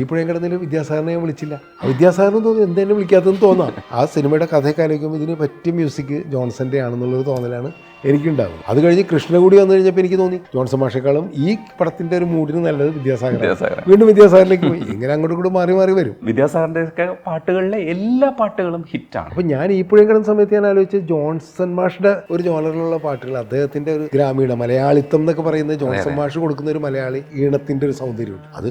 ഇപ്പോഴും കിടന്നതിൽ വിദ്യാസാഗറിനെ ഞാൻ വിളിച്ചില്ല. വിദ്യാസാഗറിന് തോന്നി എന്തെങ്കിലും വിളിക്കാത്തതെന്ന് തോന്നാം. ആ സിനിമയുടെ കഥയൊക്കെ ആലോചിക്കുമ്പോൾ ഇതിന് പറ്റിയ മ്യൂസിക് ജോൺസന്റെ ആണെന്നുള്ളൊരു തോന്നലാണ് എനിക്കുണ്ടാകും. അത് കഴിഞ്ഞ് കൃഷ്ണകുടി വന്നു കഴിഞ്ഞപ്പോൾ എനിക്ക് തോന്നി ജോൺസൺ മാഷേക്കാളും ഈ പടത്തിന്റെ ഒരു മൂഡിന് നല്ലത് വിദ്യാസാഗർ. വീണ്ടും വിദ്യാസാഗറിലേക്ക് പോയി. ഇങ്ങനെ അങ്ങോട്ടും കൂടെ മാറി മാറി വരും. വിദ്യാസാഗറിന്റെ ഒക്കെ പാട്ടുകളിലെ എല്ലാ പാട്ടുകളും ഹിറ്റാണ്. അപ്പൊ ഞാൻ ഇപ്പോഴും കിടന്ന സമയത്ത് ഞാൻ ആലോചിച്ച് ജോൺസൺ മാഷിന്റെ ഒരു ജോണറിലുള്ള പാട്ടുകൾ, അദ്ദേഹത്തിന്റെ ഒരു ഗ്രാമീണ മലയാളിത്തം എന്നൊക്കെ പറയുന്നത് ജോൺസൺ മാഷ് കൊടുക്കുന്ന ഒരു മലയാളി ഈണത്തിന്റെ ഒരു സൗന്ദര്യമുണ്ട്. അത്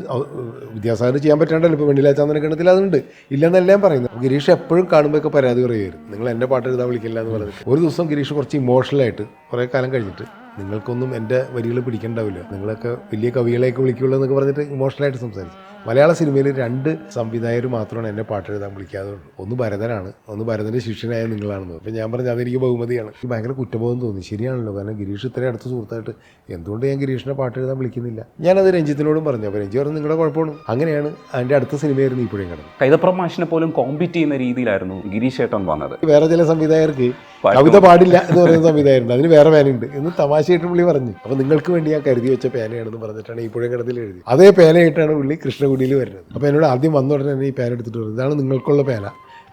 വിദ്യാസാഗർ ചെയ്യാൻ പറ്റാണ്ടല്ലോ. ഇപ്പൊ വെണ്ണിലാ ചന്ദന ഗണത്തിൽ അതുണ്ട്, ഇല്ലെന്നല്ല ഞാൻ പറയുന്നത്. ഗിരീഷ് എപ്പോഴും കാണുമ്പോഴൊക്കെ പരാതി പറയുമായിരുന്നു, നിങ്ങൾ എന്റെ പാട്ട് എഴുതാൻ വിളിക്കില്ല എന്ന് പറഞ്ഞിട്ട്. ഒരു ദിവസം ഗിരീഷ് കുറച്ച് ഇമോഷണൽ ആയിട്ട് കുറേ കാലം കഴിഞ്ഞിട്ട്, നിങ്ങൾക്കൊന്നും എൻ്റെ വരികൾ പിടിക്കണ്ടാവില്ല, നിങ്ങളൊക്കെ വലിയ കവികളെയൊക്കെ വിളിക്കുള്ളൂ എന്നൊക്കെ പറഞ്ഞിട്ട് ഇമോഷണലായിട്ട് സംസാരിച്ചു. മലയാള സിനിമയിൽ 2 സംവിധായകർ മാത്രമാണ് എന്നെ പാട്ട് എഴുതാൻ വിളിക്കാതെ ഉള്ളൂ. ഒന്ന് ഭരതനാണ്, ഒന്ന് ഭരതൻ്റെ ശിഷ്യനായ നിങ്ങളാണെന്ന്. അപ്പം ഞാൻ പറഞ്ഞു അതെനിക്ക് ബഹുമതിയാണ്. എനിക്ക് ഭയങ്കര കുറ്റബോധം തോന്നി. ശരിയാണല്ലോ, കാരണം ഗിരീഷ് ഇത്രയും അടുത്ത സുഹൃത്തായിട്ട് എന്തുകൊണ്ട് ഞാൻ ഗിരീഷിനെ പാട്ട് എഴുതാൻ വിളിക്കുന്നില്ല? ഞാനത് രഞ്ജിത്തിനോടും പറഞ്ഞു. അപ്പോൾ രഞ്ജി പറഞ്ഞു നിങ്ങളുടെ കുഴപ്പമാണ്. അങ്ങനെയാണ് അതിൻ്റെ അടുത്ത സിനിമയായിരുന്നു ഇപ്പോഴും കിടന്നത്. കൈതപ്രം മാഷിനെ പോലും കോമ്പീറ്റ് ചെയ്യുന്ന രീതിയിലായിരുന്നു ഗിരീഷ് ഏട്ടൻ വന്നത്. വേറെ ചില സംവിധായകർക്ക് കവിത പാടില്ല എന്ന് പറയുന്ന സംവിധായകരുണ്ട്, അതിന് വേറെ പേനയുണ്ട് എന്ന് തമാശയായിട്ട് പുള്ളി പറഞ്ഞു. അപ്പോൾ നിങ്ങൾക്ക് വേണ്ടി ഞാൻ കരുതി വെച്ച പേനയാണെന്ന് പറഞ്ഞിട്ടാണ് ഇപ്പോഴും കിടത്തിൽ എഴുതി. അതേ പേനയായിട്ടാണ് പുള്ളി കൃഷ്ണകുടിയിൽ വരുന്നത്. അപ്പോൾ എന്നോട് ആദ്യം വന്ന ഉടനെ തന്നെ ഈ പേന എടുത്തിട്ട് പറഞ്ഞു, ഇതാണ് നിങ്ങൾക്കുള്ള പേന,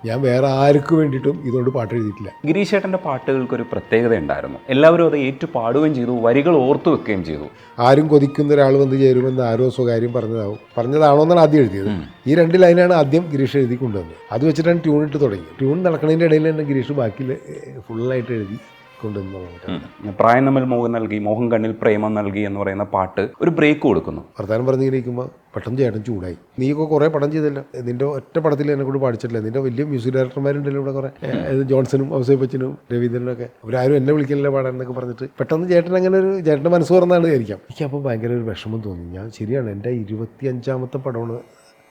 ഞാൻ വേറെ ആർക്കും വേണ്ടിയിട്ടും ഇതുകൊണ്ട് പാട്ട് എഴുതിയിട്ടില്ല. ഗിരീഷ് ഏട്ടൻ്റെ പാട്ടുകൾക്കൊരു പ്രത്യേകത ഉണ്ടായിരുന്നു. എല്ലാവരും അത് ഏറ്റു പാടുകയും ചെയ്തു, വരികൾ ഓർത്തു വെക്കുകയും ചെയ്തു. ആരും കൊതിക്കുന്ന ഒരാൾ വന്ന് ചേരുമെന്ന് ആരോ സ്വകാര്യം പറഞ്ഞതാണോ എന്നാണ് ആദ്യം എഴുതിയത്. ഈ 2 ലൈനാണ് ആദ്യം ഗിരീഷ് എഴുതി കൊണ്ടുവന്നത്. അത് വെച്ചിട്ടാണ് ട്യൂൺ ഇട്ട് തുടങ്ങി. ട്യൂൺ നടക്കുന്നതിൻ്റെ ഇടയിൽ തന്നെ ഗിരീഷ് ബാക്കി ഫുള്ളായിട്ട് എഴുതി കൊണ്ടുവന്നു. പ്രായം തമ്മിൽ മോഹം നൽകി, മോഹം കണ്ണിൽ പ്രേമം നൽകി എന്ന് പറയുന്ന പാട്ട് ഒരു ബ്രേക്ക് കൊടുക്കുന്നു. വർത്താനം പറഞ്ഞിരിക്കുമ്പോൾ പെട്ടെന്ന് ചേട്ടൻ ചൂടായി. നീയൊക്കെ കുറേ പടം ചെയ്തല്ലോ, നിന്റെ ഒറ്റ പടത്തിൽ എന്നെ കൂടെ പാടിച്ചിട്ടില്ല, നിന്റെ വലിയ മ്യൂസിക് ഡയറക്ടർമാരുണ്ടല്ലോ ഇവിടെ കുറേ, ജോൺസണും ഔസേപ്പച്ചനും രവീന്ദ്രനൊക്കെ, അവരാരും എന്നെ വിളിക്കില്ല പാടാൻ എന്നൊക്കെ പറഞ്ഞിട്ട് പെട്ടെന്ന് ചേട്ടൻ അങ്ങനെ ഒരു ചേട്ടൻ്റെ മനസ്സ് തുറന്നാണ് ആയിരിക്കാം. എനിക്കപ്പോൾ ഭയങ്കര ഒരു വിഷമം തോന്നി. ഞാൻ ശരിയാണ്, എൻ്റെ 25ാമത്തെ പടമാണ്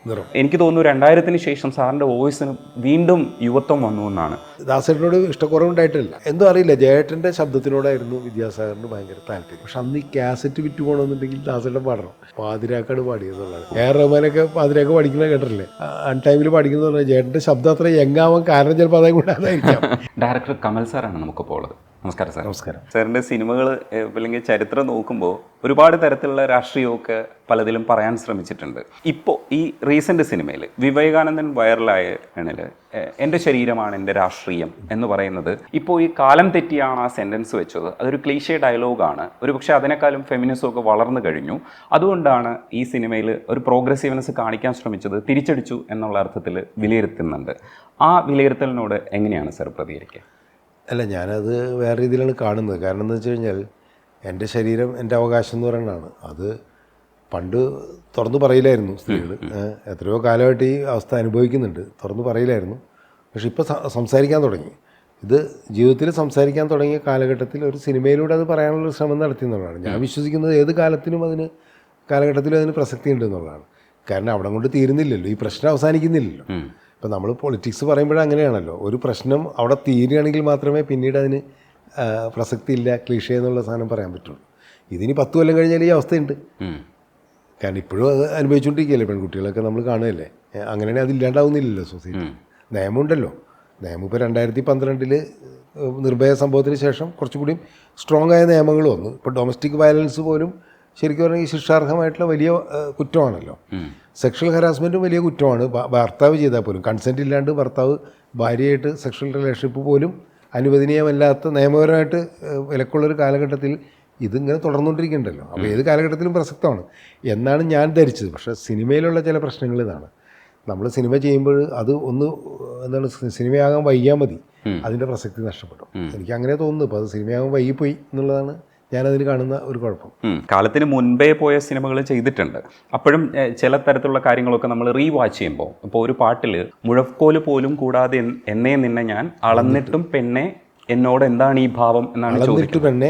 നിറം. എനിക്ക് തോന്നുന്നു 2000-ന് ശേഷം സാറിൻ്റെ വോയിസിന് വീണ്ടും യുവത്വം വന്നു എന്നാണ്. ദാസേട്ടനോട് ഇഷ്ടക്കുറവുണ്ടായിട്ടില്ല, എന്തോ അറിയില്ല, ജയേട്ടൻ്റെ ശബ്ദത്തിനോടായിരുന്നു വിദ്യാസാഗറിന് ഭയങ്കര താല്പര്യം. പക്ഷെ അന്ന് ഈ കാസറ്റ് വിറ്റ് പോകണമെന്നുണ്ടെങ്കിൽ ദാസേട്ടൻ പാടണം. പാതിരാക്കാണ് പാടിയെന്നുള്ളത്. റഹ്മാനൊക്കെ പാതിരാക്ക പഠിക്കുന്നത് കേട്ടില്ലേ, അൺടൈമിൽ പഠിക്കുന്നത് പറഞ്ഞാൽ ജയേട്ടൻ്റെ ശബ്ദം അത്ര യങ്ങാവാൻ കാരണം ചിലപ്പോൾ അതേ കൂടാതായിരിക്കാം. ഡയറക്ടർ കമൽ സാറാണ് നമുക്കിപ്പോൾ ഉള്ളത്. നമസ്കാരം സാർ. നമസ്കാരം. സാറിൻ്റെ സിനിമകൾ അല്ലെങ്കിൽ ചരിത്രം നോക്കുമ്പോൾ ഒരുപാട് തരത്തിലുള്ള രാഷ്ട്രീയമൊക്കെ പലതിലും പറയാൻ ശ്രമിച്ചിട്ടുണ്ട്. ഇപ്പോൾ ഈ റീസെൻ്റ് സിനിമയിൽ വിവേകാനന്ദൻ വൈറലായ എൻ്റെ ശരീരമാണ് എൻ്റെ രാഷ്ട്രീയം എന്ന് പറയുന്നത്, ഇപ്പോൾ ഈ കാലം തെറ്റിയാണ് ആ സെൻറ്റൻസ് വെച്ചത്. അതൊരു ക്ലീഷേ ഡയലോഗാണ്. ഒരു പക്ഷേ അതിനേക്കാളും ഫെമിനിസമൊക്കെ വളർന്നു കഴിഞ്ഞു. അതുകൊണ്ടാണ് ഈ സിനിമയിൽ ഒരു പ്രോഗ്രസീവ്നെസ് കാണിക്കാൻ ശ്രമിച്ചത് തിരിച്ചടിച്ചു എന്നുള്ള അർത്ഥത്തിൽ വിലയിരുത്തുന്നുണ്ട്. ആ വിലയിരുത്തലിനോട് എങ്ങനെയാണ് സാർ പ്രതികരിക്കുക? അല്ല, ഞാനത് വേറെ രീതിയിലാണ് കാണുന്നത്. കാരണം എന്താ വെച്ച് കഴിഞ്ഞാൽ എൻ്റെ ശരീരം എൻ്റെ അവകാശം എന്ന് പറയുന്നതാണ്. അത് പണ്ട് തുറന്നു പറയില്ലായിരുന്നു സ്ത്രീകൾ. എത്രയോ കാലമായിട്ട് ഈ അവസ്ഥ അനുഭവിക്കുന്നുണ്ട്, തുറന്നു പറയില്ലായിരുന്നു. പക്ഷെ ഇപ്പോൾ സംസാരിക്കാൻ തുടങ്ങി. ഇത് ജീവിതത്തിൽ സംസാരിക്കാൻ തുടങ്ങിയ കാലഘട്ടത്തിൽ ഒരു സിനിമയിലൂടെ അത് പറയാനുള്ള ശ്രമം നടത്തി എന്നുള്ളതാണ്. ഞാൻ വിശ്വസിക്കുന്നത് ഏത് കാലത്തിനും കാലഘട്ടത്തിലും അതിന് പ്രസക്തി ഉണ്ട് എന്നുള്ളതാണ്. കാരണം അവിടെ കൊണ്ട് തീരുന്നില്ലല്ലോ, ഈ പ്രശ്നം അവസാനിക്കുന്നില്ലല്ലോ. ഇപ്പം നമ്മൾ പൊളിറ്റിക്സ് പറയുമ്പോഴേ അങ്ങനെയാണല്ലോ, ഒരു പ്രശ്നം അവിടെ തീരുകയാണെങ്കിൽ മാത്രമേ പിന്നീട് അതിന് പ്രസക്തി ഇല്ല, ക്ലീഷേ എന്നുള്ള സാധനം പറയാൻ പറ്റുള്ളൂ. ഇതിന് 10 കൊല്ലം കഴിഞ്ഞാൽ ഈ അവസ്ഥയുണ്ട്. കാരണം ഇപ്പോഴും അത് അനുഭവിച്ചുകൊണ്ടിരിക്കുകയല്ലേ, പെൺകുട്ടികളൊക്കെ നമ്മൾ കാണുകയല്ലേ. അങ്ങനെയാണെങ്കിൽ അതില്ലാണ്ടാവുന്നില്ലല്ലോ സൊസൈറ്റി. നിയമമുണ്ടല്ലോ, നിയമം ഇപ്പോൾ 2012 നിർഭയ സംഭവത്തിന് ശേഷം കുറച്ചുകൂടി സ്ട്രോങ് ആയ നിയമങ്ങൾ വന്നു. ഇപ്പോൾ ഡൊമസ്റ്റിക് വയലൻസ് പോലും ശരിക്കും പറഞ്ഞാൽ ഈ ശിക്ഷാർഹമായിട്ടുള്ള വലിയ കുറ്റമാണല്ലോ. സെക്ഷൽ ഹരാസ്മെൻറ്റും വലിയ കുറ്റമാണ്. ഭർത്താവ് ചെയ്താൽ പോലും കൺസെൻറ്റ് ഇല്ലാണ്ട് ഭർത്താവ് ഭാര്യയായിട്ട് സെക്ഷൽ റിലേഷൻഷിപ്പ് പോലും അനുവദനീയമല്ലാത്ത നിയമപരമായിട്ട് വിലക്കുള്ളൊരു കാലഘട്ടത്തിൽ ഇതിങ്ങനെ തുടർന്നുകൊണ്ടിരിക്കുന്നുണ്ടല്ലോ. അപ്പോൾ ഏത് കാലഘട്ടത്തിലും പ്രസക്തമാണ് എന്നാണ് ഞാൻ ധരിച്ചത്. പക്ഷേ സിനിമയിലുള്ള ചില പ്രശ്നങ്ങൾ ഇതാണ്. നമ്മൾ സിനിമ ചെയ്യുമ്പോൾ അത് സിനിമയാകാൻ വൈകിയാൽ മതി, അതിൻ്റെ പ്രസക്തി നഷ്ടപ്പെടും. എനിക്ക് അങ്ങനെ തോന്നുന്നു. ഇപ്പോൾ അത് സിനിമയാകാൻ വൈകിപ്പോയി എന്നുള്ളതാണ് ഞാനതിൽ കാണുന്ന ഒരു കുഴപ്പം. കാലത്തിന് മുൻപേ പോയ സിനിമകൾ ചെയ്തിട്ടുണ്ട്. അപ്പോഴും ചില തരത്തിലുള്ള കാര്യങ്ങളൊക്കെ നമ്മൾ റീവാച്ച് ചെയ്യുമ്പോൾ, ഇപ്പോൾ ഒരു പാട്ടിൽ മുഴക്കോല് പോലും കൂടാതെ എന്നേ നിന്നെ ഞാൻ അളന്നിട്ടും പെണ്ണെ എന്നോട് എന്താണ് ഈ ഭാവം എന്നാണ് ചോദിക്കുന്നത്.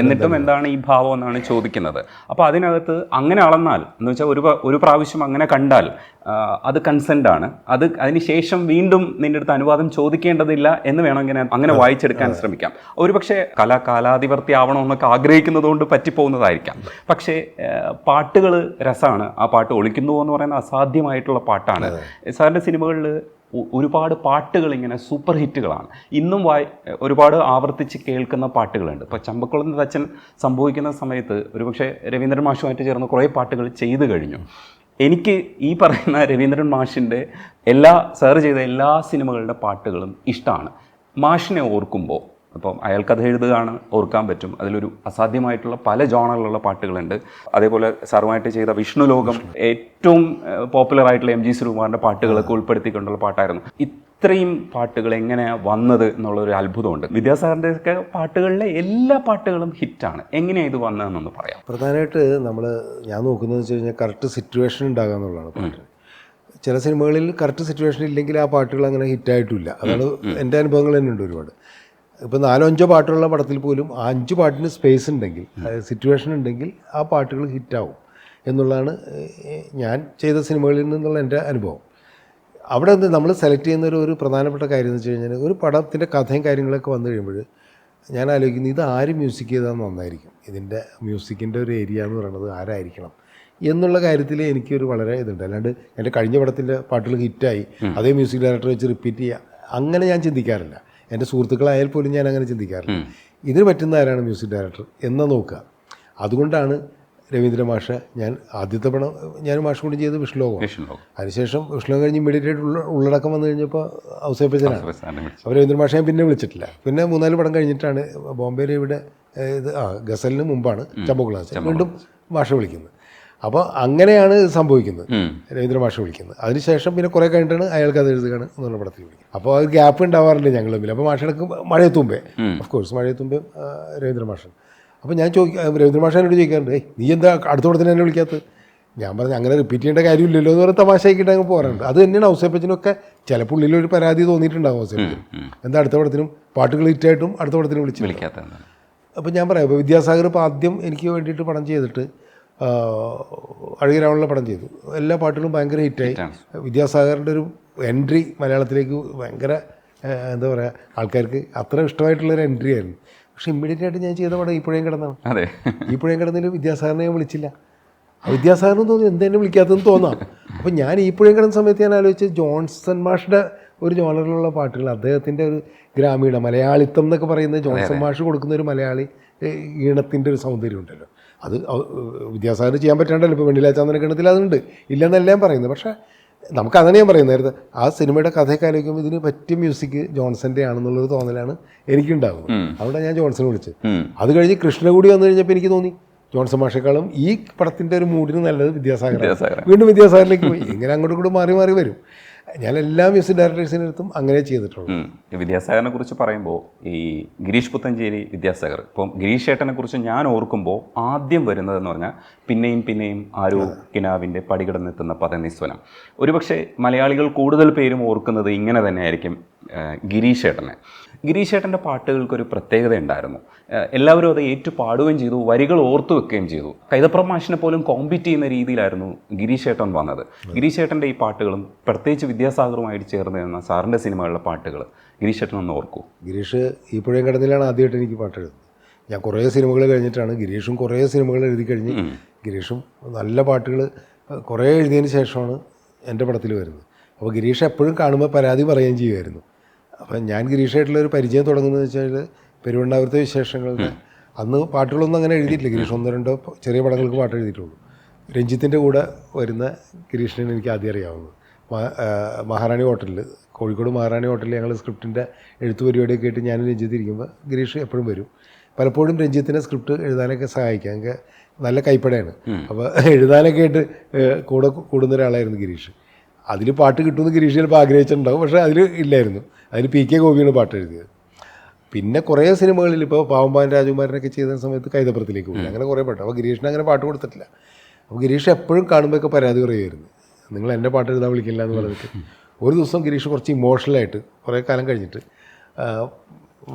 എന്നിട്ടും എന്താണ് ഈ ഭാവം എന്നാണ് ചോദിക്കുന്നത്. അപ്പോൾ അതിനകത്ത് അങ്ങനെ അളന്നാൽ എന്ന് വെച്ചാൽ ഒരു പ്രാവശ്യം അങ്ങനെ കണ്ടാൽ അത് കൺസെൻ്റ് ആണ്. അതിന് ശേഷം വീണ്ടും നിൻ്റെ അടുത്ത് അനുവാദം ചോദിക്കേണ്ടതില്ല എന്ന് വേണമെങ്കിൽ അങ്ങനെ വായിച്ചെടുക്കാൻ ശ്രമിക്കാം. ഒരുപക്ഷെ കാലാധിപത്യം ആവണമെന്നൊക്കെ ആഗ്രഹിക്കുന്നത് കൊണ്ട് പറ്റിപ്പോകുന്നതായിരിക്കാം. പക്ഷേ പാട്ടുകൾ രസമാണ്. ആ പാട്ട് ഒളിക്കുന്നു എന്ന് പറയുന്ന അസാധ്യമായിട്ടുള്ള പാട്ടാണ്. സാറിൻ്റെ സിനിമകളിൽ ഒരുപാട് പാട്ടുകൾ ഇങ്ങനെ സൂപ്പർ ഹിറ്റുകളാണ്. ഇന്നും ഒരുപാട് ആവർത്തിച്ച് കേൾക്കുന്ന പാട്ടുകളുണ്ട്. ഇപ്പോൾ ചമ്പക്കുളത്ത് അച്ഛൻ സംഭവിക്കുന്ന സമയത്ത് ഒരുപക്ഷെ രവീന്ദ്രൻ മാഷുമായിട്ട് ചേർന്ന് കുറേ പാട്ടുകൾ ചെയ്തു കഴിഞ്ഞു. എനിക്ക് ഈ പറയുന്ന രവീന്ദ്രൻ മാഷിൻ്റെ സാർ ചെയ്ത എല്ലാ സിനിമകളുടെ പാട്ടുകളും ഇഷ്ടമാണ്. മാഷിനെ ഓർക്കുമ്പോൾ അപ്പം അയാൾ കഥ എഴുതുകയാണ്, ഓർക്കാൻ പറ്റും. അതിലൊരു അസാധ്യമായിട്ടുള്ള പല ജോണറിലുള്ള പാട്ടുകളുണ്ട്. അതേപോലെ സാറുമായിട്ട് ചെയ്ത വിഷ്ണു ലോകം ഏറ്റവും പോപ്പുലർ ആയിട്ടുള്ള MG ശ്രീകുമാറിൻ്റെ പാട്ടുകളൊക്കെ ഉൾപ്പെടുത്തിക്കൊണ്ടുള്ള പാട്ടായിരുന്നു. ഇത്രയും പാട്ടുകൾ എങ്ങനെയാണ് വന്നത് എന്നുള്ളൊരു അത്ഭുതമുണ്ട്. വിദ്യാസാഗറിൻ്റെ ഒക്കെ പാട്ടുകളിലെ എല്ലാ പാട്ടുകളും ഹിറ്റാണ്. എങ്ങനെയാണ് ഇത് വന്നതെന്നൊന്ന് പറയാം. പ്രധാനമായിട്ട് ഞാൻ നോക്കുന്നത് വെച്ച് കഴിഞ്ഞാൽ കറക്റ്റ് സിറ്റുവേഷൻ ഉണ്ടാകുക എന്നുള്ളതാണ് പാട്ട്. ചില സിനിമകളിൽ കറക്റ്റ് സിറ്റുവേഷൻ ഇല്ലെങ്കിൽ ആ പാട്ടുകൾ അങ്ങനെ ഹിറ്റായിട്ടില്ല. അതാണ് എൻ്റെ അനുഭവങ്ങൾ തന്നെ ഉണ്ട് ഒരുപാട്. ഇപ്പോൾ 4-5 പാട്ടുള്ള പടത്തിൽ പോലും ആ 5 പാട്ടിന് സ്പേസ് ഉണ്ടെങ്കിൽ, സിറ്റുവേഷൻ ഉണ്ടെങ്കിൽ ആ പാട്ടുകൾ ഹിറ്റാവും എന്നുള്ളതാണ് ഞാൻ ചെയ്ത സിനിമകളിൽ നിന്നുള്ള എൻ്റെ അനുഭവം. അവിടെ നമ്മൾ സെലക്ട് ചെയ്യുന്ന ഒരു പ്രധാനപ്പെട്ട കാര്യം എന്ന് വെച്ച് കഴിഞ്ഞാൽ, ഒരു പടത്തിൻ്റെ കഥയും കാര്യങ്ങളൊക്കെ വന്നു കഴിയുമ്പോൾ ഞാൻ ആലോചിക്കുന്നത് ഇത് ആര് മ്യൂസിക് ചെയ്താൽ നന്നായിരിക്കും, ഇതിൻ്റെ മ്യൂസിക്കിൻ്റെ ഒരു ഏരിയ എന്ന് പറയുന്നത് ആരായിരിക്കണം എന്നുള്ള കാര്യത്തിൽ എനിക്കൊരു വളരെ ഇതുണ്ട്. അല്ലാണ്ട് എൻ്റെ കഴിഞ്ഞ പടത്തിൻ്റെ പാട്ടുകൾ ഹിറ്റായി അതേ മ്യൂസിക് ഡയറക്ടർ വെച്ച് റിപ്പീറ്റ് ചെയ്യുക അങ്ങനെ ഞാൻ ചിന്തിക്കാറില്ല. എൻ്റെ സുഹൃത്തുക്കളായാൽ പോലും ഞാൻ അങ്ങനെ ചിന്തിക്കാറില്ല. ഇതിന് പറ്റുന്ന ആരാണ് മ്യൂസിക് ഡയറക്ടർ എന്ന് നോക്കുക. അതുകൊണ്ടാണ് രവീന്ദ്ര മാഷ്, ഞാൻ ആദ്യത്തെ പടം ഞാൻ മാഷ് കൊണ്ട് ചെയ്ത് വിഷ്ണുലോകം. അതിനുശേഷം വിഷ്ണുലോകം കഴിഞ്ഞ് ഇമ്മീഡിയറ്റ് ആയിട്ട് ഉള്ളടക്കം വന്നു കഴിഞ്ഞപ്പോൾ ഔസേപ്പച്ചനാണ്. അപ്പോൾ രവീന്ദ്ര മാഷെ ഞാൻ പിന്നെ വിളിച്ചിട്ടില്ല. പിന്നെ 3-4 പടം കഴിഞ്ഞിട്ടാണ് ബോംബെയിൽ ഇവിടെ ഗസലിന് മുമ്പാണ് ചമ്പക്കുളാസ് വീണ്ടും മാഷ വിളിക്കുന്നത്. അപ്പോൾ അങ്ങനെയാണ് സംഭവിക്കുന്നത്, രവീന്ദ്ര മാഷ വിളിക്കുന്നത്. അതിനുശേഷം പിന്നെ കുറേ കഴിഞ്ഞിട്ടാണ് അയാൾക്ക് അത് എഴുതുകയാണ് എന്നുള്ള പടത്തിൽ വിളിക്കുന്നത്. അപ്പോൾ അത് ഗ്യാപ്പ് ഉണ്ടാവാറുണ്ട് ഞങ്ങൾ തമ്മിൽ. അപ്പോൾ മാഷക്ക് മഴയത്തുമ്പേ, ഓഫ് കോഴ്സ് മഴയത്തുമ്പേ രവീന്ദ്ര മാഷൻ. അപ്പോൾ ഞാൻ രവീന്ദ്ര മാഷ എന്നോട് ചോദിക്കാറുണ്ട്, നീ എന്താ അടുത്ത പടത്തിന് എന്നെ വിളിക്കാത്തത്? ഞാൻ പറഞ്ഞു അങ്ങനെ റിപ്പീറ്റ് ചെയ്യേണ്ട കാര്യമില്ലല്ലോ എന്ന് പറഞ്ഞ് തമാശയാക്കിയിട്ട് അങ്ങ് പോകാറുണ്ട്. അത് തന്നെയാണ് ഔസേപ്പച്ചനൊക്കെ ചിലപ്പോൾ ഉള്ളിലൊരു പരാതി തോന്നിയിട്ടുണ്ടാകും ഔസേപ്പച്ചൻ, എന്താ അടുത്ത പടത്തിനും പാട്ടുകൾ ഹിറ്റായിട്ടും അടുത്ത പടത്തിനും വിളിക്കാത്തതാണ്. അപ്പോൾ ഞാൻ പറയാം, ഇപ്പോൾ വിദ്യാസാഗർ ഇപ്പോൾ ആദ്യം എനിക്ക് വേണ്ടിയിട്ട് പടം ചെയ്തിട്ട് അഴകിരാവണുള്ള പടം ചെയ്തു. എല്ലാ പാട്ടുകളും ഭയങ്കര ഹിറ്റായി. വിദ്യാസാഗറിൻ്റെ ഒരു എൻട്രി മലയാളത്തിലേക്ക് ഭയങ്കര എന്താ പറയുക, ആൾക്കാർക്ക് അത്ര ഇഷ്ടമായിട്ടുള്ളൊരു എൻട്രി ആയിരുന്നു. പക്ഷേ ഇമ്മീഡിയറ്റ് ആയിട്ട് ഞാൻ ചെയ്ത പടം ഈപ്പുഴയും കിടന്നാണ്. ഈപ്പുഴയും കിടന്നതിൽ വിദ്യാസാഗറിനെ ഞാൻ വിളിച്ചില്ല. വിദ്യാസാഗറിന് തോന്നി എന്തെന്നെ വിളിക്കാത്തതെന്ന് തോന്നാം. അപ്പോൾ ഞാൻ ഈപ്പുഴയും കിടന്ന സമയത്ത് ഞാൻ ആലോചിച്ച് ജോൺസൺ മാഷിൻ്റെ ഒരു ജോണറിലുള്ള പാട്ടുകൾ, അദ്ദേഹത്തിൻ്റെ ഒരു ഗ്രാമീണ മലയാളിത്തം എന്നൊക്കെ പറയുന്നത് ജോൺസൺ മാഷ് കൊടുക്കുന്ന ഒരു മലയാളി ഈണത്തിൻ്റെ ഒരു സൗന്ദര്യം ഉണ്ടല്ലോ, അത് വിദ്യാസാഗറിന് ചെയ്യാൻ പറ്റാണ്ടല്ലോ. ഇപ്പോൾ വെണ്ണിലാ ചന്ദനക്കിണ്ണത്തിൽ അതുണ്ട്, ഇല്ലെന്നല്ല ഞാൻ പറയുന്നത്. പക്ഷേ നമുക്ക് അങ്ങനെ ഞാൻ പറയുന്നത്, നേരത്തെ ആ സിനിമയുടെ കഥയൊക്കെ ആലോചിക്കുമ്പോൾ ഇതിന് പറ്റിയ മ്യൂസിക് ജോൺസൻ്റെ ആണെന്നുള്ളൊരു തോന്നലാണ് എനിക്കുണ്ടാകുന്നത്. അവിടെ ഞാൻ ജോൺസനെ വിളിച്ചത്. അത് കഴിഞ്ഞ് കൃഷ്ണ കൂടി വന്നു കഴിഞ്ഞപ്പോൾ എനിക്ക് തോന്നി ജോൺസൺ മാഷേക്കാളും ഈ പടത്തിൻ്റെ ഒരു മൂഡിന് നല്ലത് വിദ്യാസാഗർ. വീണ്ടും വിദ്യാസാഗറിലേക്ക് പോയി. ഇങ്ങനെ അങ്ങോട്ടും കൂടെ മാറി മാറി വരും. ഞാൻ എല്ലാ മ്യൂസിക് ഡയറക്ടേഴ്സിൻ്റെ അടുത്തും അങ്ങനെ ചെയ്തിട്ടുള്ളൂ. വിദ്യാസാഗറിനെ കുറിച്ച് പറയുമ്പോൾ ഈ ഗിരീഷ് പുത്തഞ്ചേരി വിദ്യാസാഗർ, ഇപ്പം ഗിരീഷ് ഏട്ടനെ കുറിച്ച് ഞാൻ ഓർക്കുമ്പോൾ ആദ്യം വരുന്നതെന്ന് പറഞ്ഞാൽ പിന്നെയും പിന്നെയും ആരോ കിനാവിൻ്റെ പടികടന്നെത്തുന്ന പദനിസ്വനം. ഒരുപക്ഷെ മലയാളികൾ കൂടുതൽ പേരും ഓർക്കുന്നത് ഇങ്ങനെ തന്നെയായിരിക്കും ഗിരീഷ് ഏട്ടനെ. ഗിരീഷ് ഏട്ടൻ്റെ പാട്ടുകൾക്കൊരു പ്രത്യേകത ഉണ്ടായിരുന്നു. എല്ലാവരും അത് ഏറ്റു പാടുകയും ചെയ്തു, വരികൾ ഓർത്തു വെക്കുകയും ചെയ്തു. കൈതപ്രം മാഷിനെ പോലും കോമ്പീറ്റ് ചെയ്യുന്ന രീതിയിലായിരുന്നു ഗിരീഷ് ഏട്ടൻ വന്നത്. ഗിരീഷ് ഏട്ടൻ്റെ ഈ പാട്ടുകളും പ്രത്യേകിച്ച് വിദ്യാസാഗറുമായിട്ട് ചേർന്ന് നിന്ന സാറിൻ്റെ സിനിമകളിലെ പാട്ടുകൾ ഗിരീഷ് ഏട്ടൻ ഒന്ന് ഓർക്കൂ. ഗിരീഷ് ഈ പുഴയും കടന്നിലാണ് ആദ്യമായിട്ട് എനിക്ക് പാട്ട് എഴുതുന്നത്. ഞാൻ കുറേ സിനിമകൾ കഴിഞ്ഞിട്ടാണ്, ഗിരീഷും കുറേ സിനിമകൾ എഴുതി കഴിഞ്ഞ് ഗിരീഷും നല്ല പാട്ടുകൾ കുറേ എഴുതിയതിന് ശേഷമാണ് എൻ്റെ പടത്തിൽ വരുന്നത്. അപ്പോൾ ഗിരീഷ് എപ്പോഴും കാണുമ്പോൾ പരാതി പറയുകയും ചെയ്യുമായിരുന്നു. അപ്പം ഞാൻ ഗിരീഷായിട്ടുള്ളൊരു പരിചയം തുടങ്ങുന്നത് വെച്ചാൽ പെരുവണ്ണാപുരത്തെ വിശേഷങ്ങളുടെ അന്ന് പാട്ടുകളൊന്നും അങ്ങനെ എഴുതിയിട്ടില്ല. ഗിരീഷ് 1-2 ചെറിയ പടങ്ങൾക്ക് പാട്ട് എഴുതിയിട്ടുള്ളൂ. രഞ്ജിത്തിൻ്റെ കൂടെ വരുന്ന ഗിരീഷിനെ എനിക്ക് ആദ്യം അറിയാവുന്നത് മഹാറാണി ഹോട്ടലിൽ, കോഴിക്കോട് മഹാറാണി ഹോട്ടലിൽ ഞങ്ങൾ സ്ക്രിപ്റ്റിൻ്റെ എഴുത്ത് പരിപാടിയൊക്കെ ആയിട്ട് ഞാൻ രഞ്ജിത്ത് ഇരിക്കുമ്പോൾ ഗിരീഷ് എപ്പോഴും വരും. പലപ്പോഴും രഞ്ജിത്തിനെ സ്ക്രിപ്റ്റ് എഴുതാനൊക്കെ സഹായിക്കാം, എനിക്ക് നല്ല കൈപ്പടയാണ്. അപ്പോൾ എഴുതാനൊക്കെ ആയിട്ട് കൂടെ കൂടുന്ന ഒരാളായിരുന്നു ഗിരീഷ്. അതിൽ പാട്ട് കിട്ടുമെന്ന് ഗിരീഷ് ചിലപ്പോൾ ആഗ്രഹിച്ചിട്ടുണ്ടാവും, പക്ഷേ അതിൽ ഇല്ലായിരുന്നു. അതിൽ PK ഗോപിയാണ് പാട്ട് എഴുതിയത്. പിന്നെ കുറേ സിനിമകളിൽ ഇപ്പോൾ പാവമ്പാൻ രാജകുമാരനൊക്കെ ചെയ്ത സമയത്ത് കൈതപ്പുറത്തിലേക്ക് പോയി, അങ്ങനെ കുറേ പാട്ട്. അപ്പോൾ ഗിരീഷിന് അങ്ങനെ പാട്ട് കൊടുത്തിട്ടില്ല. അപ്പോൾ ഗിരീഷ് എപ്പോഴും കാണുമ്പോഴൊക്കെ പരാതി പറയുമായിരുന്നു, നിങ്ങൾ എൻ്റെ പാട്ട് എഴുതാൻ വിളിക്കില്ല എന്ന് പറഞ്ഞിട്ട്. ഒരു ദിവസം ഗിരീഷ് കുറച്ച് ഇമോഷണലായിട്ട് കുറേ കാലം കഴിഞ്ഞിട്ട്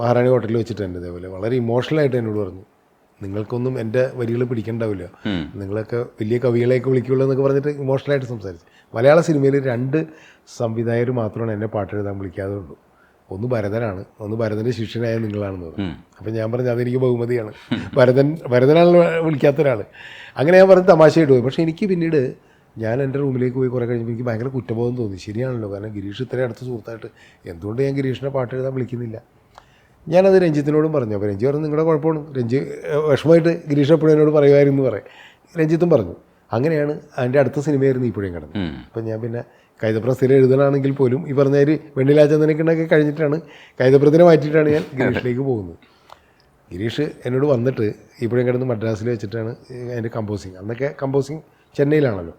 മഹാറാണി ഹോട്ടലിൽ വെച്ചിട്ട് തന്നെ ഇതേപോലെ വളരെ ഇമോഷണലായിട്ട് എന്നോട് പറഞ്ഞു, നിങ്ങൾക്കൊന്നും എൻ്റെ വരികൾ പിടിക്കണ്ടാവില്ല, നിങ്ങളൊക്കെ വലിയ കവികളെയൊക്കെ വിളിക്കുള്ളൂ എന്നൊക്കെ പറഞ്ഞിട്ട് ഇമോഷണലായിട്ട് സംസാരിച്ചു. മലയാള സിനിമയിൽ 2 സംവിധായകർ മാത്രമാണ് എന്നെ പാട്ട് എഴുതാൻ വിളിക്കാതെ ഉള്ളൂ. ഒന്ന് ഭരതനാണ്, ഒന്ന് ഭരതൻ്റെ ശിഷ്യനായ നിങ്ങളാണെന്ന് പറഞ്ഞു. അപ്പം ഞാൻ പറഞ്ഞു അതെനിക്ക് ബഹുമതിയാണ്, ഭരതനാണ് വിളിക്കാത്ത ഒരാൾ. അങ്ങനെ ഞാൻ പറഞ്ഞ് തമാശയായിട്ട് പോയി. പക്ഷേ എനിക്ക് പിന്നീട് ഞാൻ എൻ്റെ റൂമിലേക്ക് പോയി കുറേ കഴിഞ്ഞപ്പോൾ എനിക്ക് ഭയങ്കര കുറ്റബോധം തോന്നി. ശരിയാണല്ലോ, കാരണം ഗിരീഷ് ഇത്രയും അടുത്ത സുഹൃത്തായിട്ട് എന്തുകൊണ്ട് ഞാൻ ഗിരീഷിനെ പാട്ട് എഴുതാൻ വിളിക്കുന്നില്ല. ഞാനത് രഞ്ജിത്തിനോടും പറഞ്ഞു. അപ്പോൾ രഞ്ജി പറഞ്ഞു നിങ്ങളുടെ കുഴപ്പമാണ്, രഞ്ജി വിഷമമായിട്ട് ഗിരീഷ് എപ്പോഴും എന്നോട് പറയുമായിരുന്നു പറയും. രഞ്ജിത്തും പറഞ്ഞു. അങ്ങനെയാണ് അതിൻ്റെ അടുത്ത സിനിമയായിരുന്നു ഈ പുഴയും കടന്ന്. അപ്പം ഞാൻ പിന്നെ കൈതപ്രസ്ഥയിൽ എഴുതണമെങ്കിൽ പോലും ഈ പറഞ്ഞ വെണ്ണിലാ ചന്ദനക്കിണ്ണൊക്കെ കഴിഞ്ഞിട്ടാണ് കൈതപ്രത്തിനെ മാറ്റിയിട്ടാണ് ഞാൻ ഗിരീഷിലേക്ക് പോകുന്നത്. ഗിരീഷ് എന്നോട് വന്നിട്ട് ഈ പുഴയും കടന്ന് മദ്രാസിൽ വെച്ചിട്ടാണ് അതിൻ്റെ കമ്പോസിങ്. അന്നൊക്കെ കമ്പോസിങ് ചെന്നൈയിലാണല്ലോ.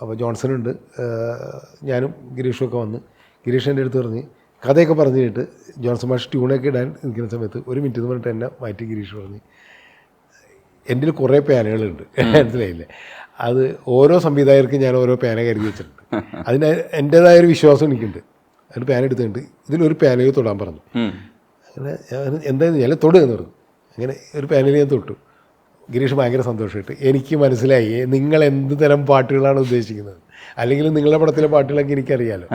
അപ്പോൾ ജോൺസണുണ്ട്, ഞാനും ഗിരീഷും ഒക്കെ വന്ന് ഗിരീഷ് എൻ്റെ അടുത്ത് പറഞ്ഞ് കഥയൊക്കെ പറഞ്ഞു കേട്ട് ജോൺസൺ മാഷ് ട്യൂണൊക്കെ ഇടാൻ നിൽക്കുന്ന സമയത്ത് 1 മിനിറ്റ് എന്ന് പറഞ്ഞിട്ട് എന്നെ മാറ്റി ഗിരീഷ് പറഞ്ഞ് എൻ്റെ കുറേ പേനകളുണ്ട്, മനസ്സിലായില്ലേ, അത് ഓരോ സംവിധായകർക്കും ഞാൻ ഓരോ പേന കരുതി വെച്ചിട്ടുണ്ട്. അതിന് എൻ്റേതായൊരു വിശ്വാസം എനിക്കുണ്ട്. അതിന് പേന എടുത്തിട്ടുണ്ട്, ഇതിലൊരു പേനയിൽ തൊടാൻ പറഞ്ഞു. അങ്ങനെ എന്തായിരുന്നു ഞാൻ തൊടുക എന്ന് പറഞ്ഞു. അങ്ങനെ ഒരു പേനയിൽ ഞാൻ തൊട്ടു. ഗിരീഷ് ഭയങ്കര സന്തോഷമായിട്ട് എനിക്ക് മനസ്സിലായി നിങ്ങൾ എന്ത് തരം പാട്ടുകളാണ് ഉദ്ദേശിക്കുന്നത്, അല്ലെങ്കിൽ നിങ്ങളുടെ പടത്തിലെ പാട്ടുകളൊക്കെ എനിക്കറിയാലോ,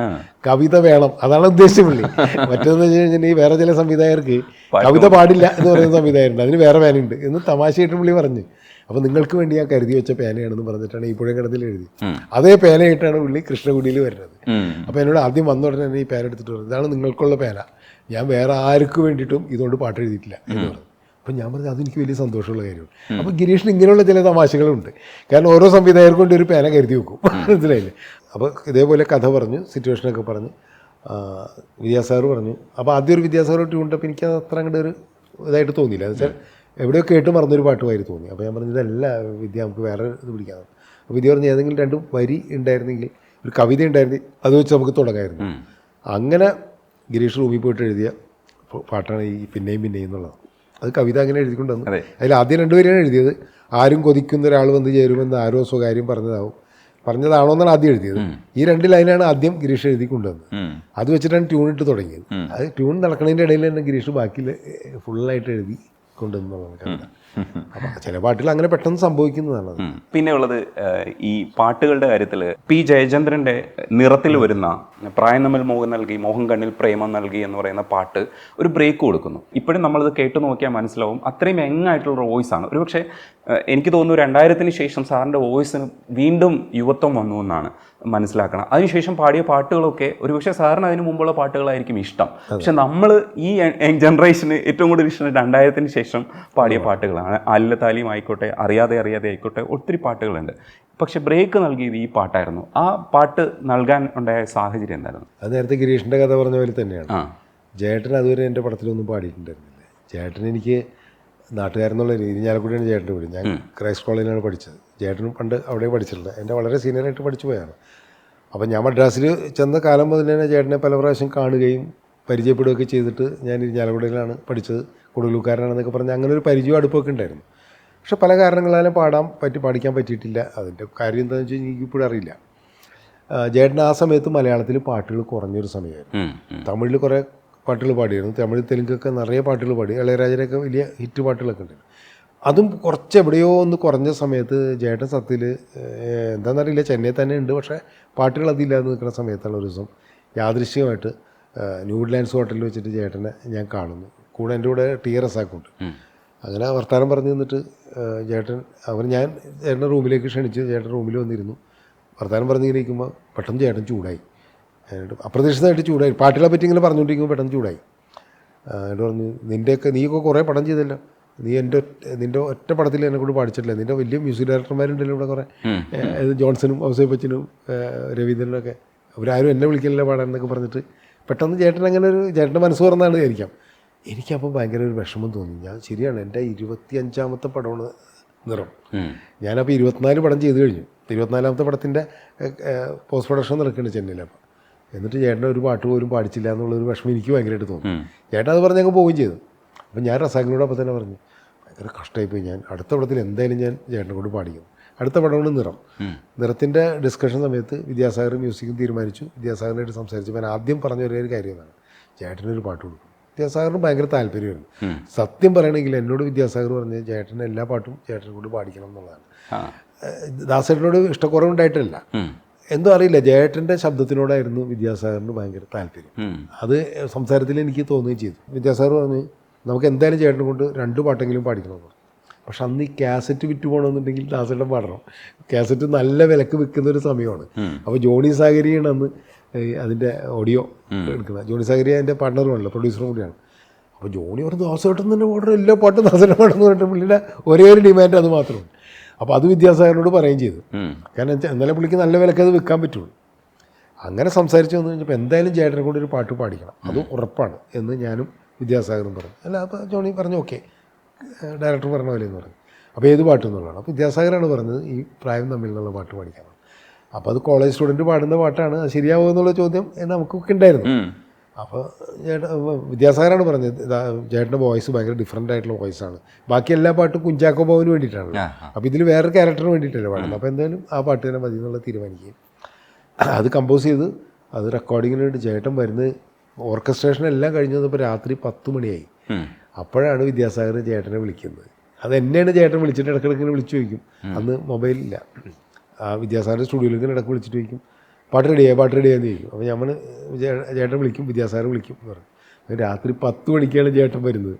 കവിത വേണം, അതാണ് ഉദ്ദേശിച്ച പുള്ളി. മറ്റേതെന്ന് വെച്ച് കഴിഞ്ഞാൽ ഈ വേറെ ചില സംവിധായകർക്ക് കവിത പാടില്ല എന്ന് പറയുന്ന സംവിധായകരുണ്ട്, അതിന് വേറെ പേനയുണ്ട് എന്ന് തമാശയായിട്ട് പുള്ളി പറഞ്ഞു. അപ്പോൾ നിങ്ങൾക്ക് വേണ്ടി ഞാൻ കരുതി വെച്ച പേനയാണെന്ന് പറഞ്ഞിട്ടാണ് ഈ പുഴയും കടത്തിൽ എഴുതി. അതേ പേനയായിട്ടാണ് പുള്ളി കൃഷ്ണകുടിയിൽ വരുന്നത്. അപ്പോൾ എന്നോട് ആദ്യം വന്ന ഉടനെ തന്നെ ഈ പേന എടുത്തിട്ട് പറഞ്ഞു, ഇതാണ് നിങ്ങൾക്കുള്ള പേന, ഞാൻ വേറെ ആർക്കും വേണ്ടിയിട്ടും ഇതുകൊണ്ട് പാട്ട് എഴുതിയിട്ടില്ല എന്ന് പറഞ്ഞു. അപ്പം ഞാൻ പറഞ്ഞു അതെനിക്ക് വലിയ സന്തോഷമുള്ള കാര്യമാണ്. അപ്പോൾ ഗിരീഷിന് ഇങ്ങനെയുള്ള ചില തമാശകളുണ്ട്. കാരണം ഓരോ സംവിധായകർക്കും കൊണ്ട് ഒരു പേന കരുതി വെക്കും, മനസ്സിലായില്ലേ. അപ്പോൾ ഇതേപോലെ കഥ പറഞ്ഞു, സിറ്റുവേഷനൊക്കെ പറഞ്ഞ് വിദ്യാസാഗർ പറഞ്ഞു. അപ്പോൾ ആദ്യം ഒരു വിദ്യാസാഗർ ട്യൂണിട്ടപ്പോൾ എനിക്ക് അത് അത്ര അങ്ങോട്ട് ഒരു ഇതായിട്ട് തോന്നിയില്ല. എന്ന് വെച്ചാൽ എവിടെയോ കേട്ട് മറന്നൊരു പാട്ടുമായിട്ട് തോന്നി. അപ്പോൾ ഞാൻ പറഞ്ഞു ഇതല്ല വിദ്യ, നമുക്ക് വേറെ ഇത് പിടിക്കാം. അപ്പോൾ വിദ്യ പറഞ്ഞ് ഏതെങ്കിലും 2 വരി ഉണ്ടായിരുന്നെങ്കിൽ, ഒരു കവിത ഉണ്ടായിരുന്നെങ്കിൽ അത് വെച്ച് നമുക്ക് തുടങ്ങാമായിരുന്നു. അങ്ങനെ ഗിരീഷ് റൂമിൽ പോയിട്ട് എഴുതിയ പാട്ടാണ് ഈ പിന്നെയും പിന്നെയും എന്നുള്ളത്. അത് കവിത അങ്ങനെ എഴുതിക്കൊണ്ടുവന്നു. അതിൽ ആദ്യം 2 വരിയാണ് എഴുതിയത്. ആരും കൊതിക്കുന്ന ഒരാൾ വന്ന് ചേരുമെന്ന് ആരോ സ്വകാര്യം പറഞ്ഞതാണോ എന്നാണ് ആദ്യം എഴുതിയത്. ഈ 2 ലൈനാണ് ആദ്യം ഗിരീഷ് എഴുതി കൊണ്ടുവന്നത്. അത് വെച്ചിട്ടാണ് ട്യൂൺ ഇട്ട് തുടങ്ങിയത്. അത് ട്യൂൺ നടക്കുന്നതിൻ്റെ ഇടയിൽ തന്നെ ഗിരീഷ് ബാക്കി ഫുള്ളായിട്ട് എഴുതി കൊണ്ടുവന്നുള്ളതാണ് കവിത. അപ്പം ചില പാട്ടുകൾ അങ്ങനെ പെട്ടെന്ന് സംഭവിക്കുന്നതാണ്. പിന്നെ ഉള്ളത് ഈ പാട്ടുകളുടെ കാര്യത്തിൽ പി ജയചന്ദ്രൻ്റെ നിറത്തിൽ വരുന്ന പ്രായം തമ്മിൽ മോഹം നൽകി മോഹം കണ്ണിൽ പ്രേമം നൽകി എന്ന് പറയുന്ന പാട്ട് ഒരു ബ്രേക്ക് കൊടുക്കുന്നു. ഇപ്പോഴും നമ്മളത് കേട്ടു നോക്കിയാൽ മനസ്സിലാവും അത്രയും യങ്ങായിട്ടുള്ള വോയിസാണ്. ഒരു പക്ഷേ എനിക്ക് തോന്നുന്നു 2000-ന് ശേഷം സാറിൻ്റെ വോയിസിന് വീണ്ടും യുവത്വം വന്നു എന്നാണ് മനസ്സിലാക്കണം. അതിനുശേഷം പാടിയ പാട്ടുകളൊക്കെ ഒരുപക്ഷെ സാറിന് അതിന് മുമ്പുള്ള പാട്ടുകളായിരിക്കും ഇഷ്ടം. പക്ഷെ നമ്മൾ ഈ ജനറേഷന് ഏറ്റവും കൂടുതൽ ഇഷ്ടം 2000-ന് ശേഷം പാടിയ പാട്ടുകളാണ്. അല്ല താലിയും ആയിക്കോട്ടെ, അറിയാതെ ആയിക്കോട്ടെ, ഒത്തിരി പാട്ടുകളുണ്ട്. പക്ഷെ ബ്രേക്ക് നൽകിയത് ഈ പാട്ടായിരുന്നു. ആ പാട്ട് നൽകാൻ ഉണ്ടായ സാഹചര്യം എന്തായിരുന്നു? അത് നേരത്തെ ഗിരീഷിൻ്റെ കഥ പറഞ്ഞ പോലെ തന്നെയാണ്. ജേട്ടൻ അതുവരെ എൻ്റെ പടത്തിലൊന്നും പാടിയിട്ടുണ്ടായിരുന്നില്ല. ചേട്ടൻ എനിക്ക് നാട്ടുകാരെന്നുള്ള രീതി, ഇരിഞ്ഞാലക്കുടിയാണ് ചേട്ടൻ്റെ വീട്. ഞാൻ ക്രൈസ്റ്റ് കോളേജിലാണ് പഠിച്ചത്. ചേട്ടനും പണ്ട് അവിടെ പഠിച്ചിട്ടുണ്ട്. എൻ്റെ വളരെ സീനിയറായിട്ട് പഠിച്ചു പോയാണ്. അപ്പം ഞാൻ മദ്രാസിൽ ചെന്ന കാലം മുതൽ തന്നെ ചേട്ടനെ പല പ്രാവശ്യം കാണുകയും പരിചയപ്പെടുകയൊക്കെ ചെയ്തിട്ട് ഞാൻ ഇരിഞ്ഞാലക്കുടയിലാണ് പഠിച്ചത്, കൊടുങ്ങല്ലൂർക്കാരനാണെന്നൊക്കെ പറഞ്ഞ് അങ്ങനെ ഒരു പരിചയം അടുപ്പൊക്കെ ഉണ്ടായിരുന്നു. പക്ഷെ പല കാരണങ്ങളാലും പഠിക്കാൻ പറ്റിയിട്ടില്ല. അതിൻ്റെ കാര്യം എന്താണെന്ന് വെച്ച് കഴിഞ്ഞാൽ എനിക്കിപ്പോഴും അറിയില്ല. ചേട്ടൻ ആ സമയത്ത് മലയാളത്തിൽ പാട്ടുകൾ കുറഞ്ഞൊരു സമയമായിരുന്നു. തമിഴിൽ കുറേ പാട്ടുകൾ പാടിയിരുന്നു. തമിഴ് തെലുങ്കൊക്കെ നിറയെ പാട്ടുകൾ പാടി. ഇളയരാജയുടെയൊക്കെ വലിയ ഹിറ്റ് പാട്ടുകളൊക്കെ ഉണ്ട്. അതും കുറച്ച് എവിടെയോ ഒന്ന് കുറഞ്ഞ സമയത്ത് ചേട്ടൻ സത്യത്തിൽ എന്താണെന്നറിയില്ല, ചെന്നൈ തന്നെ ഉണ്ട്, പക്ഷേ പാട്ടുകൾ അതില്ലാതെ നിൽക്കുന്ന സമയത്താണ് ഒരു ദിവസം യാദൃശ്യമായിട്ട് ന്യൂഡ്ലാൻഡ്സ് ഹോട്ടലിൽ വെച്ചിട്ട് ചേട്ടനെ ഞാൻ കാണുന്നു. കൂടെ എൻ്റെ കൂടെ TRS ആക്കുണ്ട്. അങ്ങനെ വർത്തമാനം പറഞ്ഞു നിന്നിട്ട് ഞാൻ ചേട്ടൻ്റെ റൂമിലേക്ക് ക്ഷണിച്ച് ചേട്ടൻ റൂമിൽ വന്നിരുന്നു. വർത്തമാനം പറഞ്ഞിങ്ങനെ ഇരിക്കുമ്പോൾ പെട്ടെന്ന് ചേട്ടൻ ചൂടായി. അപ്രതീക്ഷിതമായിട്ട് ചൂടായി. പാട്ടുകളെ പറ്റി ഇങ്ങനെ പറഞ്ഞുകൊണ്ടിരിക്കുമ്പോൾ പെട്ടെന്ന് ചൂടായി. എന്നിട്ട് പറഞ്ഞു, നീയൊക്കെ കുറേ പടം ചെയ്തല്ലോ, നിൻ്റെ ഒറ്റ പടത്തിൽ എന്നെ കൂടെ പാടിച്ചിട്ടില്ല. നിൻ്റെ വലിയ മ്യൂസിക് ഡയറക്ടർമാരുണ്ടല്ലോ ഇവിടെ കുറേ, ജോൺസണും ഔസേപ്പച്ചനും രവീന്ദ്രനൊക്കെ, അവരാരും എന്നെ വിളിക്കില്ല പാടാൻ എന്നൊക്കെ പറഞ്ഞിട്ട് പെട്ടെന്ന് ചേട്ടൻ അങ്ങനെ ഒരു ചേട്ടൻ്റെ മനസ്സ് തുറന്നാണ് വിചാരിക്കാം. എനിക്കപ്പോൾ ഭയങ്കര ഒരു വിഷമം തോന്നി. ഞാൻ ശരിയാണ്, എൻ്റെ 25ാമത്തെ പടമാണ് നിറം. ഞാനപ്പോൾ 24 പടം ചെയ്ത് കഴിഞ്ഞു. 24ാമത്തെ പടത്തിൻ്റെ പോസ്റ്റ് പ്രൊഡക്ഷൻ നടക്കുന്നുണ്ട് ചെന്നൈയിൽ. അപ്പോൾ എന്നിട്ട് ചേട്ടൻ ഒരു പാട്ട് പോലും പാടിച്ചില്ല എന്നുള്ളൊരു വിഷമം എനിക്ക് ഭയങ്കരമായിട്ട് തോന്നി. ചേട്ടൻ അത് പറഞ്ഞ് അങ്ങ് പോവുകയും ചെയ്തു. അപ്പം ഞാൻ റസാഖിനോട് അപ്പോൾ തന്നെ പറഞ്ഞു, ഭയങ്കര കഷ്ടമായിപ്പോയി, ഞാൻ അടുത്ത പടത്തിൽ എന്തായാലും ഞാൻ ചേട്ടനെ കൊണ്ട് പാടിക്കും. അടുത്ത പടമാണ് നിറം. നിറത്തിൻ്റെ ഡിസ്കഷൻ സമയത്ത് വിദ്യാസാഗർ മ്യൂസിക്കും തീരുമാനിച്ചു. വിദ്യാസാഗറിനായിട്ട് സംസാരിച്ചു. ഞാൻ ആദ്യം പറഞ്ഞ ഒരേ കാര്യമാണ്, ചേട്ടനൊരു പാട്ട് കൊടുക്കും. വിദ്യാസാഗറിന് ഭയങ്കര താല്പര്യമായിരുന്നു. സത്യം പറയണമെങ്കിൽ എന്നോട് വിദ്യാസാഗർ പറഞ്ഞ് ചേട്ടൻ്റെ എല്ലാ പാട്ടും ചേട്ടനെ കൊണ്ട് പാടിക്കണം എന്നുള്ളതാണ്. ദാസേട്ടനോട് ഇഷ്ടക്കുറവുണ്ടായിട്ടല്ല, എന്തോ അറിയില്ല, ജയേട്ടൻ്റെ ശബ്ദത്തിനോടായിരുന്നു വിദ്യാസാഗറിന് ഭയങ്കര താല്പര്യം. അത് സംസാരത്തിൽ എനിക്ക് തോന്നുകയും ചെയ്തു. വിദ്യാസാഗർ പറഞ്ഞ് നമുക്ക് എന്തായാലും ചേട്ടനെ കൊണ്ട് 2 പാട്ടെങ്കിലും പാടിക്കണമെന്ന്. പക്ഷെ അന്ന് ഈ കാസറ്റ് വിറ്റ് പോകണമെന്നുണ്ടെങ്കിൽ ദാസേട്ടൻ പാടണം. കാസറ്റ് നല്ല വിലക്ക് വിൽക്കുന്ന ഒരു സമയമാണ്. അപ്പോൾ ജോണി സാഗരിയാണ് അന്ന് അതിൻ്റെ ഓഡിയോ എടുക്കുന്നത്. ജോണി സാഗരി അതിൻ്റെ പാർട്ട്ണറുമാണല്ലോ, പ്രൊഡ്യൂസറും കൂടിയാണ്. അപ്പോൾ ജോണി പറഞ്ഞു, ദാസേട്ടൻ തന്നെ പാടുന്ന എല്ലാ പാട്ടും ദാസേട്ടൻ പാടുന്നു പറഞ്ഞിട്ട് പുള്ളിയുടെ ഒരേ ഒരു ഡിമാൻഡ് അത് മാത്രമാണ്. അപ്പോൾ അത് വിദ്യാസാഗറിനോട് പറയുകയും ചെയ്തു. കാരണം എന്നാലേ പുള്ളിക്ക് നല്ല വിലക്ക് അത് വിൽക്കാൻ പറ്റുള്ളൂ. അങ്ങനെ സംസാരിച്ചു വന്നു കഴിഞ്ഞപ്പോൾ എന്തായാലും ചേട്ടനെ കൊണ്ട് ഒരു പാട്ട് പാടിക്കണം, അത് ഉറപ്പാണ് എന്ന് ഞാനും വിദ്യാസാഗറും പറഞ്ഞു. അല്ല അപ്പോൾ ജോണി പറഞ്ഞു ഓക്കെ, ഡയറക്ടർ പറഞ്ഞ പോലെ എന്ന് പറഞ്ഞു. അപ്പോൾ ഏത് പാട്ട് എന്നുള്ളതാണ്. അപ്പോൾ വിദ്യാസാഗറാണ് പറഞ്ഞത് ഈ പ്രായം തമ്മിൽ നിന്നുള്ള പാട്ട് പാടിക്കണം. അപ്പോൾ അത് കോളേജ് സ്റ്റുഡൻറ്റ് പാടുന്ന പാട്ടാണ്, അത് ശരിയാവുമോ എന്നുള്ള ചോദ്യം നമുക്കൊക്കെ ഉണ്ടായിരുന്നു. അപ്പോൾ വിദ്യാസാഗറാണ് പറഞ്ഞത് ചേട്ടൻ്റെ വോയിസ് ഭയങ്കര ഡിഫറെൻ്റ് ആയിട്ടുള്ള വോയിസാണ്, ബാക്കി എല്ലാ പാട്ടും കുഞ്ചാക്കോ ബോബന് വേണ്ടിയിട്ടാണ്, അപ്പോൾ ഇതിൽ വേറൊരു ക്യാരക്ടറിന് വേണ്ടിയിട്ടല്ലേ പാടുന്നത്, അപ്പോൾ എന്തായാലും ആ പാട്ട് തന്നെ മതി എന്നുള്ള തീരുമാനിക്കുകയും അത് കമ്പോസ് ചെയ്ത് അത് റെക്കോർഡിങ്ങിന് വേണ്ടി ചേട്ടൻ വരുന്നത് ഓർക്കസ്ട്രേഷൻ എല്ലാം കഴിഞ്ഞ് വന്നപ്പോൾ രാത്രി 10 മണിയായി. അപ്പോഴാണ് വിദ്യാസാഗർ ചേട്ടനെ വിളിക്കുന്നത്. അത് എന്നെയാണ് ചേട്ടൻ വിളിച്ചിട്ട് ഇടയ്ക്കിടയ്ക്ക് വിളിച്ചു ചോദിക്കും, അന്ന് മൊബൈലില്ല, ആ വിദ്യാസാഗർ സ്റ്റുഡിയോയിലേക്ക് ഇടയ്ക്ക് വിളിച്ചിട്ട് ചോദിക്കും പാട്ട് റെഡിയാന്ന് ചോദിക്കും. അപ്പോൾ നമ്മൾ ചേട്ടൻ വിളിക്കും, വിദ്യാസാഗർ വിളിക്കും എന്ന് പറയും. രാത്രി 10 മണിക്കാണ് ചേട്ടൻ വരുന്നത്.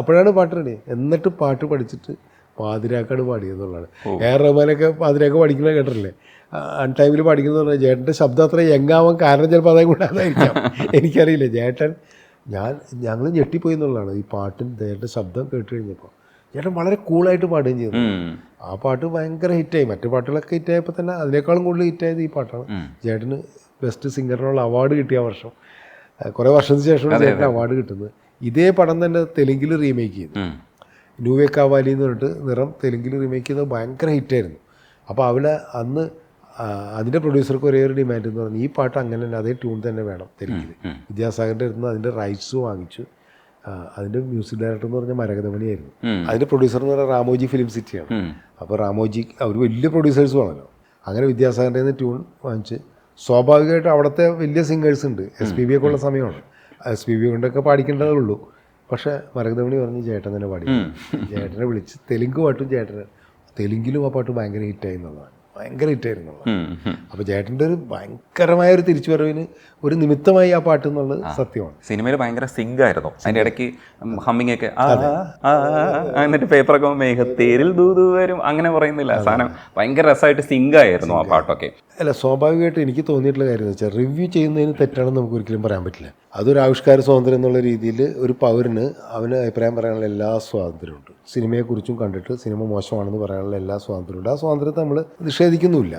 അപ്പോഴാണ് പാട്ട് റെഡി. എന്നിട്ട് പാട്ട് പഠിച്ചിട്ട് പാതിരാക്കാണ് പാടിയെന്നുള്ളതാണ്. എ ആർ റഹ്മാനൊക്കെ പാതിരാക്ക പഠിക്കുന്നത് കേട്ടിട്ടില്ലേ, ടൈമിൽ പഠിക്കുന്നത് പറഞ്ഞാൽ ചേട്ടൻ്റെ ശബ്ദം അത്ര യങ്ങാവാൻ കാരണം ചിലപ്പോൾ അതേ കൂടാതായിരിക്കാം, എനിക്കറിയില്ല. ഞങ്ങൾ ഞെട്ടിപ്പോയി എന്നുള്ളതാണ് ഈ ചേട്ടൻ്റെ ശബ്ദം കേട്ട് കഴിഞ്ഞപ്പോൾ. ചേട്ടൻ വളരെ കൂളായിട്ട് പാടുകയും ചെയ്തു. ആ പാട്ട് ഭയങ്കര ഹിറ്റായി. മറ്റു പാട്ടുകളൊക്കെ ഹിറ്റായപ്പോൾ തന്നെ അതിനേക്കാളും കൂടുതൽ ഹിറ്റായത് ഈ പാട്ടാണ്. ചേട്ടന് ബെസ്റ്റ് സിംഗറിനുള്ള അവാർഡ് കിട്ടിയ വർഷം, കുറേ വർഷത്തിന് ശേഷമാണ് ചേട്ടന് അവാർഡ് കിട്ടുന്നത്. ഇതേ പടം തന്നെ തെലുങ്കിൽ റീമേക്ക് ചെയ്തു, നൂവേ കാവാലി എന്ന് പറഞ്ഞിട്ട് നിറം തെലുങ്കിൽ റീമേക്ക് ചെയ്തത് ഭയങ്കര ഹിറ്റായിരുന്നു. അപ്പോൾ അവിടെ അന്ന് അതിൻ്റെ പ്രൊഡ്യൂസർക്ക് ഒരേ ഒരു ഡിമാൻഡ് എന്ന് പറഞ്ഞാൽ ഈ പാട്ട് അങ്ങനെ തന്നെ അതേ ട്യൂൺ തന്നെ വേണം തെലുങ്കിൽ. വിദ്യാസാഗറിൻ്റെ അടുത്ത് അതിൻ്റെ റൈറ്റ്സ് വാങ്ങിച്ചു. അതിൻ്റെ മ്യൂസിക് ഡയറക്ടർ എന്ന് പറഞ്ഞാൽ മരകതമണിയായിരുന്നു. അതിൻ്റെ പ്രൊഡ്യൂസർ എന്ന് പറഞ്ഞാൽ രാമോജി ഫിലിം സിറ്റിയാണ്. അപ്പോൾ രാമോജി അവർ വലിയ പ്രൊഡ്യൂസേഴ്സുമാണല്ലോ. അങ്ങനെ വിദ്യാസാഗറിൻ്റെ നിന്ന് ട്യൂൺ വാങ്ങിച്ച് സ്വാഭാവികമായിട്ട് അവിടുത്തെ വലിയ സിംഗേഴ്സ് ഉണ്ട്, SPB ഒക്കെ ഉള്ള സമയമാണ്, SPB കൊണ്ടൊക്കെ പാടിക്കേണ്ടതേ ഉള്ളൂ. പക്ഷേ മരകതമണി പറഞ്ഞ് ചേട്ടൻ തന്നെ പാടി. ചേട്ടനെ വിളിച്ച് തെലുങ്ക് പാട്ടും തെലുങ്കിലും ആ പാട്ട് ഭയങ്കര ഹിറ്റായി എന്നുള്ളതാണ്, ഭയങ്കര ഹിറ്റായിരുന്നു. അപ്പോൾ ചേട്ടൻ്റെ ഒരു ഭയങ്കരമായ ഒരു തിരിച്ചുവരവിന് ഒരു നിമിത്തമായി ആ പാട്ട് എന്നുള്ളത് സത്യമാണ്. സിനിമയിൽ ഭയങ്കര സിങ്ക് ആയിരുന്നു. അതിൻ്റെ ഇടയ്ക്ക് ഹമ്മിങ് ഒക്കെ എന്നിട്ട് പേപ്പറൊക്കെ മേഘത്തേരിൽ ദൂതു വരും അങ്ങനെ പറയുന്നില്ല, സാധനം ഭയങ്കര രസമായിട്ട് സിങ്ക് ആയിരുന്നു ആ പാട്ടൊക്കെ. അല്ല, സ്വാഭാവികമായിട്ട് എനിക്ക് തോന്നിയിട്ടുള്ള കാര്യം എന്ന് വെച്ചാൽ റിവ്യൂ ചെയ്യുന്നതിന് തെറ്റാണെന്ന് നമുക്ക് ഒരിക്കലും പറയാൻ പറ്റില്ല. അതൊരു ആവിഷ്കാര സ്വാതന്ത്ര്യം എന്നുള്ള രീതിയിൽ ഒരു പൗരന് അവന് അഭിപ്രായം പറയാനുള്ള എല്ലാ സ്വാതന്ത്ര്യമുണ്ട്. സിനിമയെക്കുറിച്ചും കണ്ടിട്ട് സിനിമ മോശമാണെന്ന് പറയാനുള്ള എല്ലാ സ്വാതന്ത്ര്യമുണ്ട്. ആ സ്വാതന്ത്ര്യത്തെ നമ്മൾ നിഷേധിക്കുന്നുമില്ല.